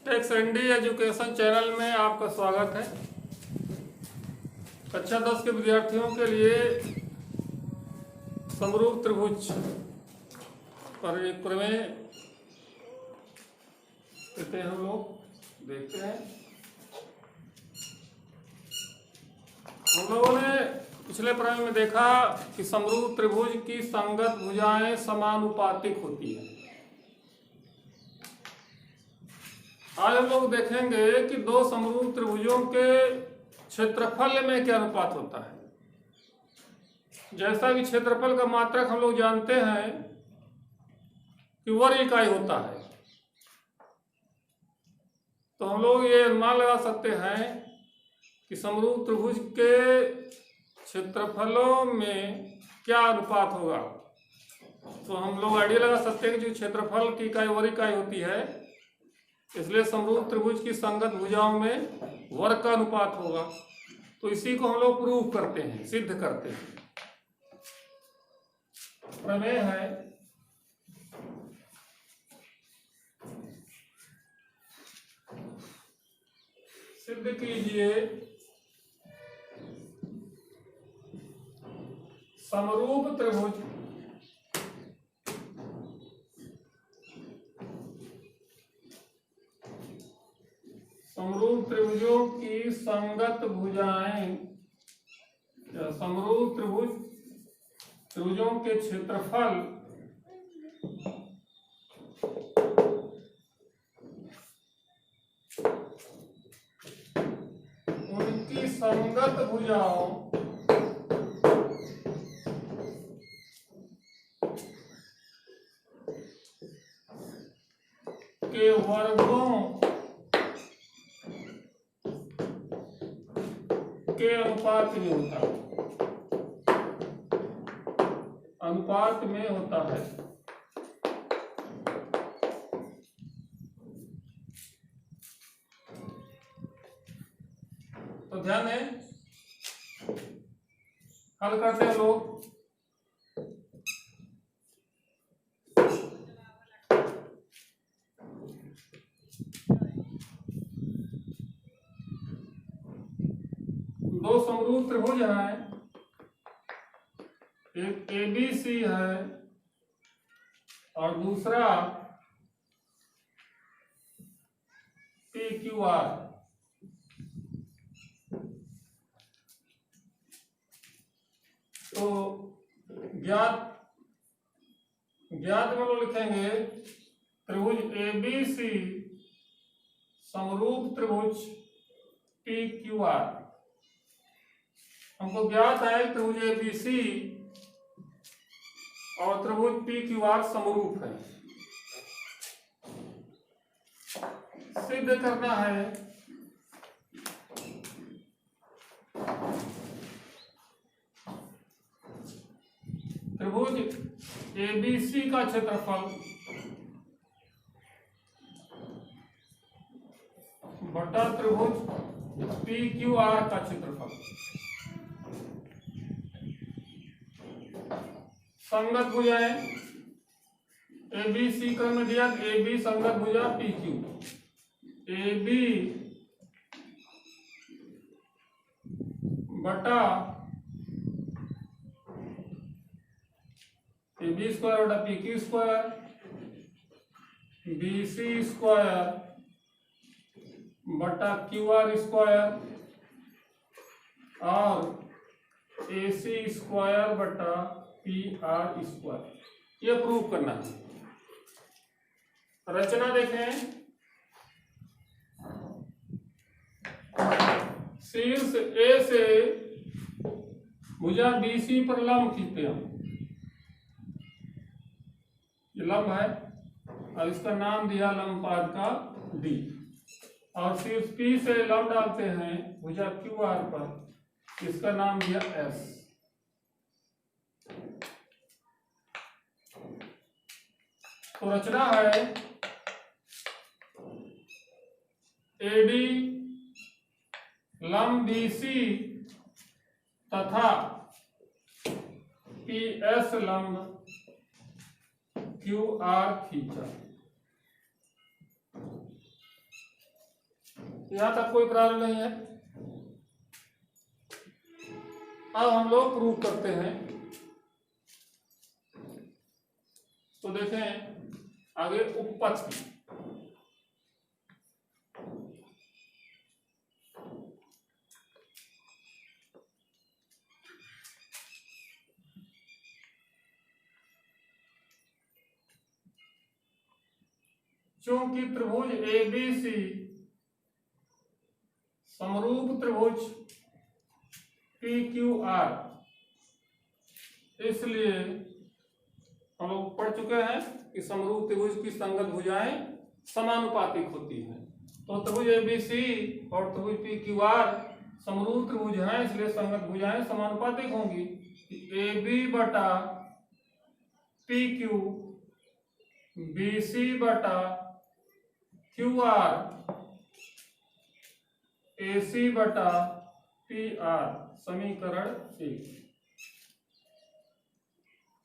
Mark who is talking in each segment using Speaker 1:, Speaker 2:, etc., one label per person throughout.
Speaker 1: Takes ND education channel में आपका स्वागत है। कक्षा 10 के विद्यार्थियों के लिए समरूप त्रिभुज पर एक प्रमेय कहते हैं, हम लोग देखते हैं। हम लोगों ने पिछले प्रमेय में देखा कि समरूप त्रिभुज की संगत भुजाएं समानुपातिक होती है। आज हम लोग देखेंगे कि दो समरूप त्रिभुजों के क्षेत्रफल में क्या अनुपात होता है। जैसा कि क्षेत्रफल का मात्रक हम लोग जानते हैं कि वर्ग इकाई होता है, तो हम लोग ये अनुमान लगा सकते हैं कि समरूप त्रिभुज के क्षेत्रफलों में क्या अनुपात होगा। तो हम लोग आइडिया लगा सकते हैं कि जो क्षेत्रफल की इकाई वर्ग इकाई होती है, इसलिए समरूप त्रिभुज की संगत भुजाओं में वर्ग का अनुपात होगा। तो इसी को हम लोग प्रूव करते हैं, सिद्ध करते हैं। प्रमेय है सिद्ध कीजिए समरूप त्रिभुज समरूप त्रिभुजों की संगत भुजाएं या समरूप त्रिभुजों के क्षेत्रफल उनकी संगत भुजाओं के वर्गों के अनुपात में होता है, अनुपात में होता है। तो ध्यान है, हल करते हैं लोग। दो समरूप त्रिभुज है, एक ABC है और दूसरा PQR। तो ज्ञात में लोग लिखेंगे त्रिभुज ABC समरूप त्रिभुज PQR। हमको ज्ञात है त्रिभुज ABC और त्रिभुज PQR समरूप है। सिद्ध करना है त्रिभुज ABC का क्षेत्रफल बटा त्रिभुज PQR का क्षेत्रफल। संगत भुजाएं ABC क्रम में दिया, AB संगत भुजा PQ। AB बटा AB स्क्वायर बटा PQ स्क्वायर, BC स्क्वायर बटा QR स्क्वायर और AC स्क्वायर बटा PR स्क्वायर। ये प्रूव करना है। रचना देखें, शीर्ष A से भुजा BC पर लंब खींचते हैं। ये लंब है और इसका नाम दिया लंबपाद का D। और शीर्ष P से लंब डालते हैं भुजा QR पर, इसका नाम दिया S। तो रचना है AD लंब BC तथा PS लंब QR खींचा। यहाँ तक कोई प्रॉब्लम नहीं है। अब हम लोग प्रूव करते हैं। तो देखें आगे उपपत्ति। चूंकि त्रिभुज ABC समरूप त्रिभुज PQR, इसलिए हम लोग पढ़ चुके हैं कि समरूप त्रिभुज की संगत भुजाएं समानुपातिक होती हैं। तो त्रिभुज ABC और त्रिभुज PQR समरूप त्रिभुज हैं, इसलिए संगत भुजाएं समानुपातिक होंगी। AB बटा PQ BC बटा QR AC बटा PR, समीकरण 1।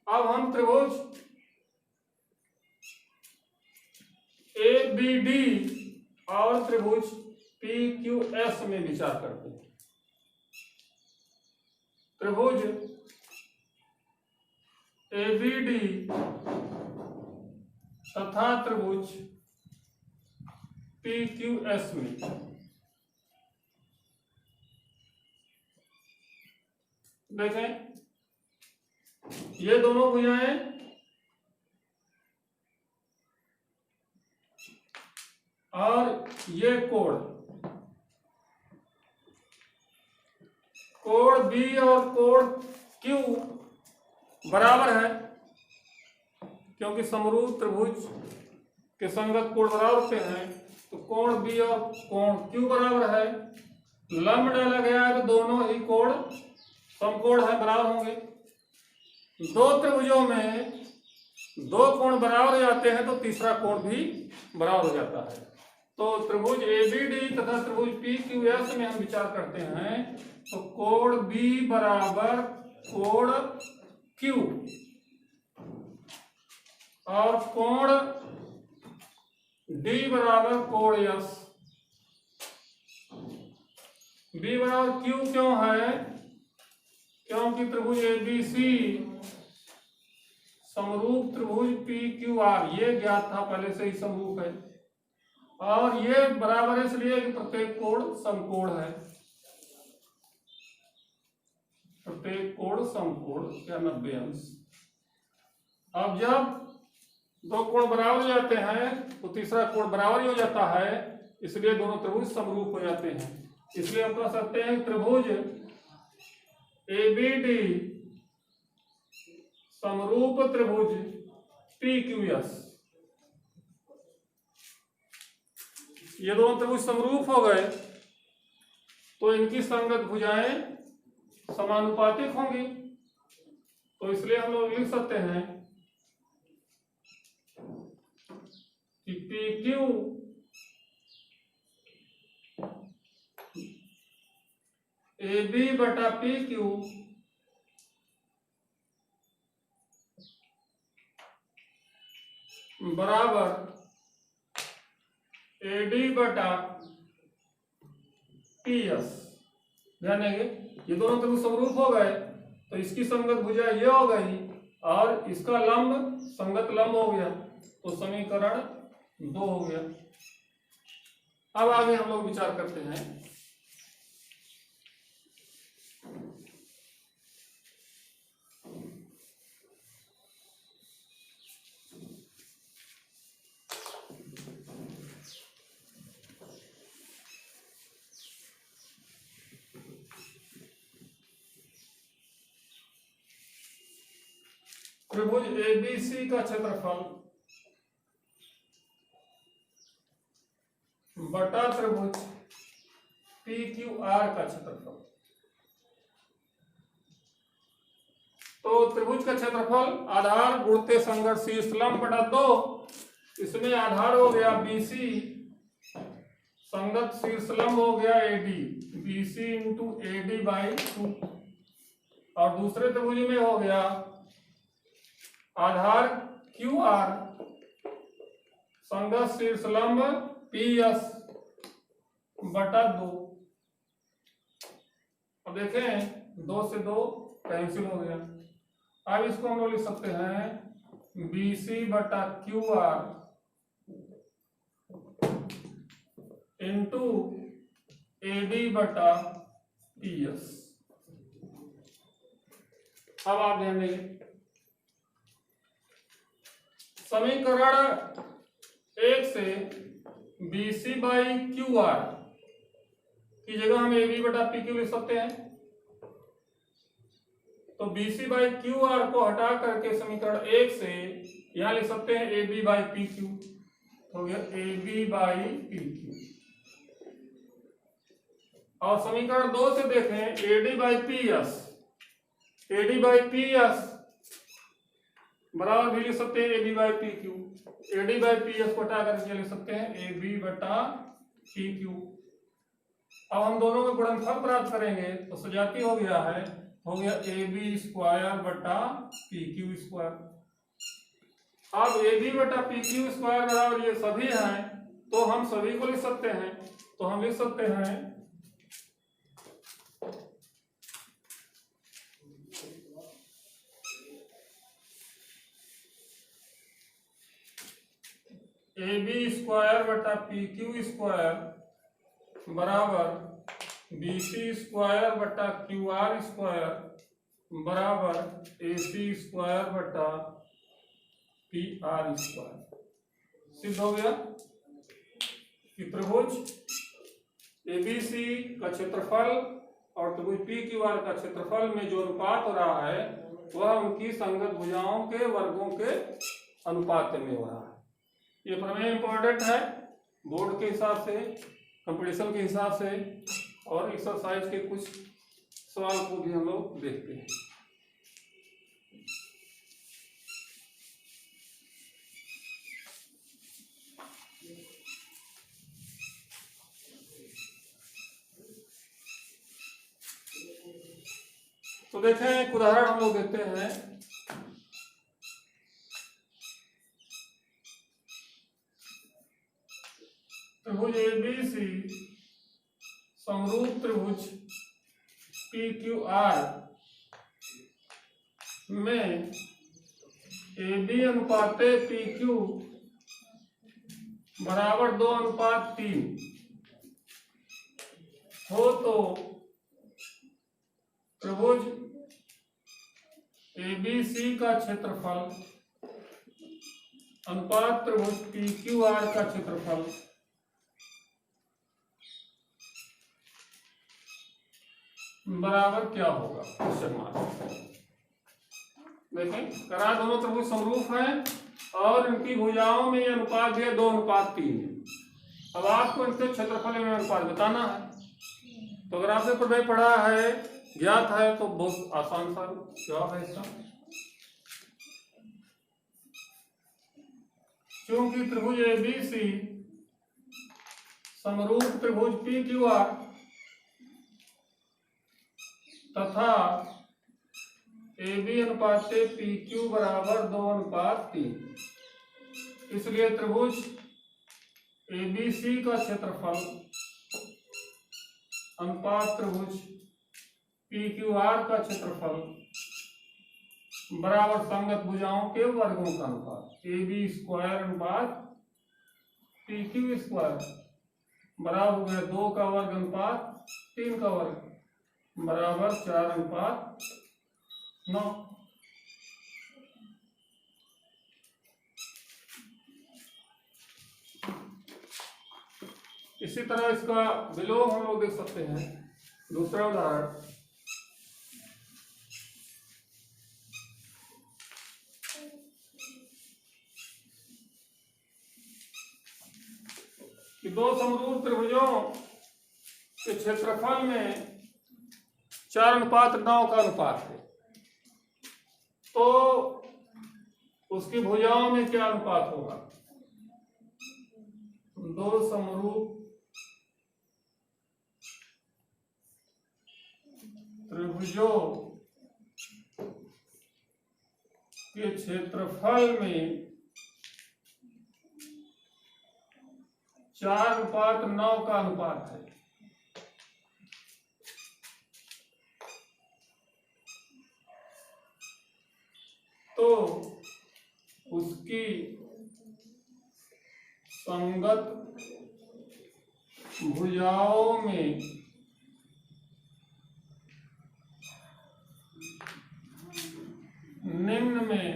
Speaker 1: अब हम त्रिभुज ABD और त्रिभुज PQS में विचार करते हैं। त्रिभुज ABD तथा त्रिभुज PQS में देखें, ये दोनों भुजाएं और ये कोण B और कोण Q बराबर है, क्योंकि समरूप त्रिभुज के संगत कोण बराबर होते हैं। तो कोण B और कोण Q बराबर है। लंब डाला गया है तो दोनों ही कोण समकोण है, बराबर होंगे। दो त्रिभुजों में दो कोण बराबर हो जाते हैं तो तीसरा कोण भी बराबर हो जाता है। तो त्रिभुज ABD तथा त्रिभुज PQS में हम विचार करते हैं तो कोण B बराबर कोण Q और कोण D बराबर कोण S। B बराबर Q क्यों है? क्योंकि त्रिभुज ABC समरूप त्रिभुज PQR, ये ज्ञात था पहले से ही समरूप है, और ये बराबर है इसलिए कि प्रत्येक कोण समकोण है। प्रत्येक कोण समकोण या 90 अंश। अब जब दो कोण बराबर हो जाते हैं तो तीसरा कोण बराबर ही हो जाता है, इसलिए दोनों त्रिभुज समरूप हो जाते हैं। इसलिए हम कह सकते हैं त्रिभुज ABD समरूप त्रिभुज PQS। ये दोनों त्रिभुज समरूप हो गए तो इनकी संगत भुजाएं समानुपातिक होंगी। तो इसलिए हम लोग लिख सकते हैं कि PQ AB बटा PQ बराबर AD बटा PS। ध्यान देंगे, ये दोनों त्रिभुज समरूप हो गए तो इसकी संगत भुजा ये हो गई और इसका लंब संगत लंब हो गया, तो समीकरण 2 हो गया। अब आगे हम लोग विचार करते हैं त्रिभुज ABC का क्षेत्रफल बटा त्रिभुज PQR का क्षेत्रफल। तो त्रिभुज का क्षेत्रफल आधार गुणते संगत शीर्ष लंब बटा 2, इसमें आधार हो गया BC, संगत शीर्ष लंब हो गया AD, BC into AD by 2, और दूसरे त्रिभुज में हो गया आधार QR, संगत शीर्ष लंब PS बटा 2। अब देखें 2 से 2 कैंसिल हो गया। अब इसको हम लोग लिख सकते हैं BC बटा QR इंटू AD बटा PS। अब आप ध्यान देंगे समीकरण 1 से BC बाई QR की जगह हम AB बटा PQ लिख सकते हैं। तो BC बाई QR को हटा करके समीकरण 1 से यहां लिख सकते हैं AB बाई PQ। हो गया AB बाई PQ। और समीकरण 2 से देखें AD by PS। AD by PS बराबर भी लिख सकते हैं AB by PQ। AD by PS को हटा करके लिख सकते हैं AB बटा PQ। अब हम दोनों का गुणनफल प्राप्त करेंगे तो सजाती हो गया है, हो गया AB स्क्वायर बटा PQ स्क्वायर। अब AB बटा PQ स्क्वायर बराबर ये सभी हैं तो हम सभी को लिख सकते हैं। तो हम लिख सकते हैं AB स्क्वायर बटा PQ स्क्वायर बराबर BC स्क्वायर बटा QR स्क्वायर बराबर AC स्क्वायर बटा PR स्क्वायर। सिद्ध हो गया कि त्रिभुज ABC का क्षेत्रफल और त्रिभुज PQR का क्षेत्रफल में जो अनुपात हो रहा है वह उनकी संगत भुजाओं के वर्गों के अनुपात में हो रहा है। ये प्रमेय इंपॉर्टेंट है बोर्ड के हिसाब से, कंपटीशन के हिसाब से, और एक्सरसाइज के कुछ सवाल को भी हम लोग देखते हैं। तो देखें एक उदाहरण हम लोग देखते हैं। त्रिभुज ABC समरूप त्रिभुज PQR में AB अनुपात PQ बराबर 2:3 हो तो त्रिभुज ABC का क्षेत्रफल अनुपात त्रिभुज PQR का क्षेत्रफल बराबर क्या होगा? Question mark. देखें करा दोनों त्रिभुज समरूप हैं और इनकी भुजाओं में ये अनुपात दिया 2:3 है। अब आपको इनके क्षेत्रफल में अनुपात बताना है। तो अगर आपने प्रमेय पढ़ा है, ज्ञात है, तो बहुत आसान सा जवाब है इसका। क्योंकि त्रिभुज ABC समरूप त्रिभुज PQR तथा AB अनुपात PQ बराबर 2:3, इसलिए त्रिभुज ABC का क्षेत्रफल अनुपात त्रिभुज PQR का क्षेत्रफल बराबर संगत भुजाओं के वर्गों का अनुपात AB स्क्वायर अनुपात PQ स्क्वायर बराबर हो गया 2 का वर्ग अनुपात 3 का वर्ग बराबर 4:9। इसी तरह इसका विलोम हम लोग देख सकते हैं। दूसरा उदाहरण कि दो समरूप त्रिभुजों के क्षेत्रफल में 4:9 का अनुपात है, तो उसकी भुजाओं में क्या अनुपात होगा? दो समरूप त्रिभुजों के क्षेत्रफल में 4:9 का अनुपात है। संगत भुजाओं में निम्न में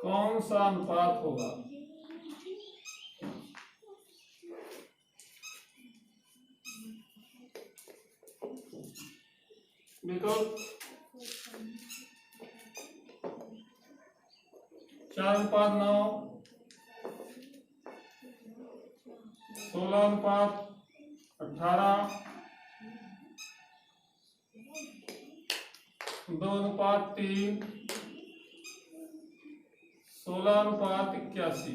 Speaker 1: कौन सा अनुपात होगा? विकल्प 4:9, 16:18, 2:3, 16:81।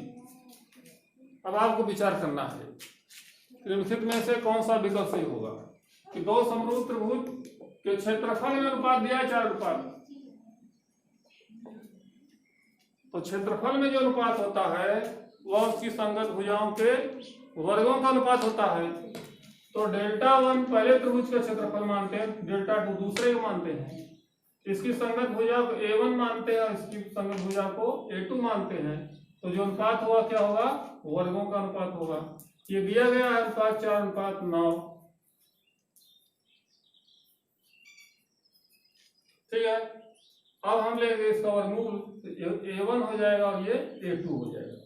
Speaker 1: अब आपको विचार करना है निम्नलिखित में से कौन सा विकल्प सही होगा कि दो समरूप त्रिभुज के क्षेत्रफल में अनुपात दिया है 4 अनुपात। तो क्षेत्रफल में जो अनुपात होता है वह उसकी संगत भुजाओं के वर्गों का अनुपात होता है। तो Δ1 पहले त्रिभुज का क्षेत्रफल मानते हैं, Δ2 दूसरे को मानते हैं, इसकी संगत भुजा को A1 मानते हैं और इसकी संगत भुजा को A2 मानते हैं। तो जो अनुपात होगा क्या होगा? वर्गों का अनुपात होगा। ये दिया गया है अनुपात 4:9। ठीक है, अब हम लेंगे इसका वर्गमूल, A1 हो जाएगा और ये A2 हो जाएगा।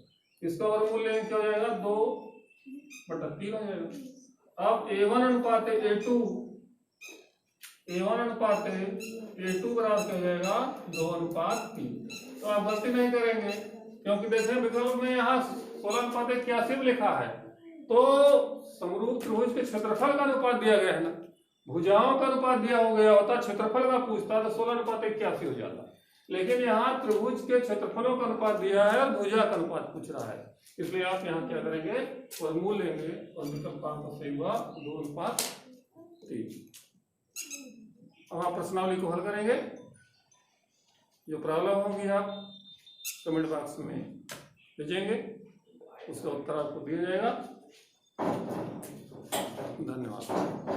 Speaker 1: इसका वर्गमूल लेंगे क्या हो जाएगा? 2/3 हो जाएगा। अब A1 अनुपात A2 बराबर क्या हो जाएगा? 2:3। तो आप गलती नहीं करेंगे क्योंकि देखें विकल्प में यहाँ 16:81 लिखा है। तो समरूप त्रिभुज के क्षेत्रफल का अनुपात दिया गया है ना, भुजाओं का अनुपात दिया हो गया होता, क्षेत्रफल का पूछता तो 16:81 हो जाता। लेकिन यहाँ त्रिभुज के क्षेत्रफलों का अनुपात दिया है और भुजा का अनुपात पूछ रहा है, इसलिए आप यहाँ क्या करेंगे? वर्गमूल लेंगे और विकल्प आपका सही हुआ 2:3। अब आप प्रश्नावली को हल करेंगे। जो प्रॉब्लम होगी आप कमेंट बॉक्स में भेजेंगे, उसका उत्तर आपको दिया जाएगा। धन्यवाद।